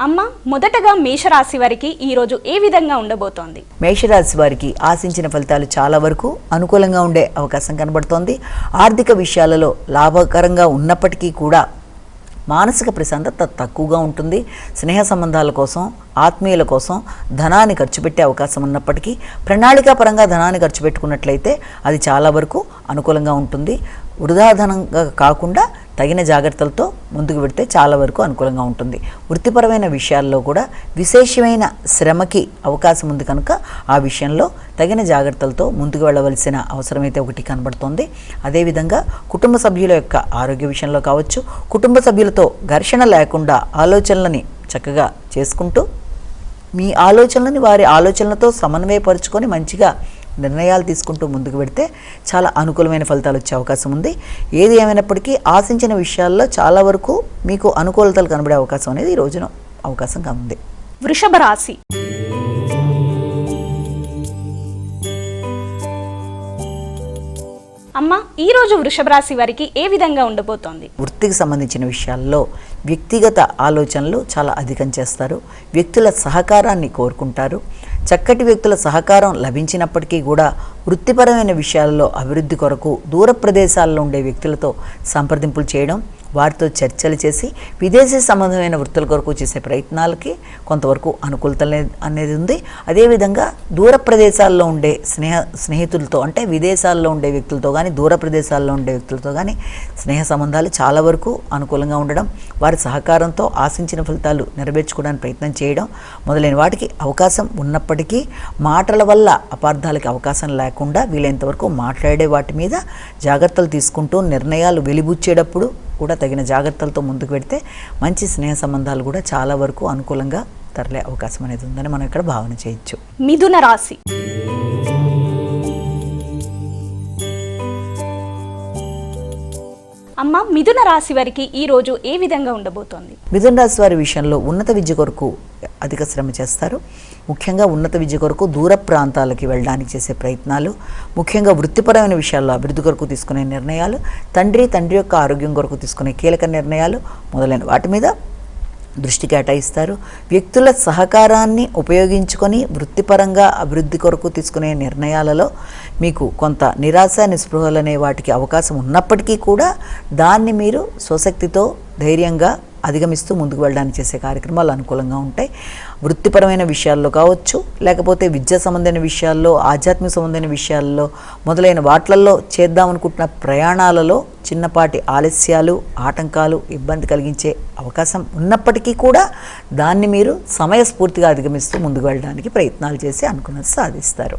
అమ్మ, మొదటగా మేషరాశి వారికి ఈ రోజు ఏ విధంగా ఉండబోతోంది? మేషరాశి వారికి ఆశించిన ఫలితాలు చాలా వరకు అనుకూలంగా ఉండే అవకాశం కనబడుతోంది. ఆర్థిక విషయాలలో లాభకరంగా ఉన్నప్పటికీ కూడా మానసిక ప్రశాంతత తక్కువగా ఉంటుంది. స్నేహ సంబంధాల కోసం, ఆత్మీయుల కోసం ధనాన్ని ఖర్చు పెట్టే అవకాశం ఉన్నప్పటికీ ప్రణాళికాపరంగా ధనాన్ని ఖర్చు పెట్టుకున్నట్లయితే అది చాలా వరకు అనుకూలంగా ఉంటుంది. వృధా ధనంగా కాకుండా తగిన జాగ్రత్తలతో ముందుకు పెడితే చాలా వరకు అనుకూలంగా ఉంటుంది. వృత్తిపరమైన విషయాల్లో కూడా విశేషమైన శ్రమకి అవకాశం ఉంది కనుక ఆ విషయంలో తగిన జాగ్రత్తలతో ముందుకు వెళ్ళవలసిన అవసరమైతే ఒకటి కనబడుతోంది. అదేవిధంగా కుటుంబ సభ్యుల యొక్క ఆరోగ్య విషయంలో కావచ్చు, కుటుంబ సభ్యులతో ఘర్షణ లేకుండా ఆలోచనలని చక్కగా చేసుకుంటూ మీ ఆలోచనలని వారి ఆలోచనలతో సమన్వయపరుచుకొని మంచిగా నిర్ణయాలు తీసుకుంటూ ముందుకు పెడితే చాలా అనుకూలమైన ఫలితాలు వచ్చే అవకాశం ఉంది. ఏది ఏమైనప్పటికీ ఆశించిన విషయాల్లో చాలా వరకు మీకు అనుకూలతలు కనబడే అవకాశం అనేది ఈ రోజున అవకాశంగా ఉంది. వృషభ రాశి. అమ్మ, ఈ రోజు వృషభ రాశి వారికి ఏ విధంగా ఉండబోతోంది? వృత్తికి సంబంధించిన విషయాల్లో వ్యక్తిగత ఆలోచనలు చాలా అధికం చేస్తారు. వ్యక్తుల సహకారాన్ని కోరుకుంటారు. చక్కటి వ్యక్తుల సహకారం లభించినప్పటికీ కూడా వృత్తిపరమైన విషయాల్లో అభివృద్ధి కొరకు దూర ప్రదేశాల్లో ఉండే వ్యక్తులతో సంప్రదింపులు చేయడం, వారితో చర్చలు చేసి విదేశీ సంబంధమైన వృత్తుల కొరకు చేసే ప్రయత్నాలకి కొంతవరకు అనుకూలత అనేది ఉంది. అదేవిధంగా దూర ప్రదేశాల్లో ఉండే స్నేహితులతో, అంటే విదేశాల్లో ఉండే వ్యక్తులతో కానీ దూర ప్రదేశాల్లో ఉండే వ్యక్తులతో కానీ స్నేహ సంబంధాలు చాలా వరకు అనుకూలంగా ఉండడం, వారి సహకారంతో ఆశించిన ఫలితాలు నెరవేర్చుకోవడానికి ప్రయత్నం చేయడం మొదలైన వాటికి అవకాశం ఉన్నప్పటికీ మాటల వల్ల అపార్థాలకి అవకాశం లేకుండా వీలైనంతవరకు మాట్లాడే వాటి మీద జాగ్రత్తలు తీసుకుంటూ నిర్ణయాలు వెలిబుచ్చేటప్పుడు కూడా తగిన జాగ్రత్తలతో ముందుకు పెడితే మంచి స్నేహ సంబంధాలు కూడా చాలా వరకు అనుకూలంగా తరలే అవకాశం అనేది ఉందని మనం ఇక్కడ భావన చేయొచ్చు. మిథున రాశి. అమ్మ, మిథున రాశి వారికి ఈ రోజు ఏ విధంగా ఉండబోతోంది? మిథున రాశి వారి విషయంలో ఉన్నత విద్య కొరకు అధిక శ్రమ చేస్తారు. ముఖ్యంగా ఉన్నత విద్య కొరకు దూర ప్రాంతాలకి వెళ్ళడానికి చేసే ప్రయత్నాలు, ముఖ్యంగా వృత్తిపరమైన విషయాల్లో అభివృద్ధి కొరకు తీసుకునే నిర్ణయాలు, తండ్రి యొక్క ఆరోగ్యం కొరకు తీసుకునే కీలక నిర్ణయాలు మొదలైన వాటి మీద దృష్టి కేటాయిస్తారు. వ్యక్తుల సహకారాన్ని ఉపయోగించుకొని వృత్తిపరంగా అభివృద్ధి కొరకు తీసుకునే నిర్ణయాలలో మీకు కొంత నిరాశ నిస్పృహలు అనే వాటికి అవకాశం ఉన్నప్పటికీ కూడా దాన్ని మీరు స్వశక్తితో ధైర్యంగా అధిగమిస్తూ ముందుకు వెళ్ళడానికి చేసే కార్యక్రమాలు అనుకూలంగా ఉంటాయి. వృత్తిపరమైన విషయాల్లో కావచ్చు, లేకపోతే విద్యా సంబంధమైన విషయాల్లో, ఆధ్యాత్మిక సంబంధమైన విషయాల్లో మొదలైన వాట్లల్లో చేద్దామనుకుంటున్న ప్రయాణాలలో చిన్నపాటి ఆలస్యాలు, ఆటంకాలు, ఇబ్బంది కలిగించే అవకాశం ఉన్నప్పటికీ కూడా దాన్ని మీరు సమయస్ఫూర్తిగా అధిగమిస్తూ ముందుకు వెళ్ళడానికి ప్రయత్నాలు చేసి అనుకున్నది సాధిస్తారు.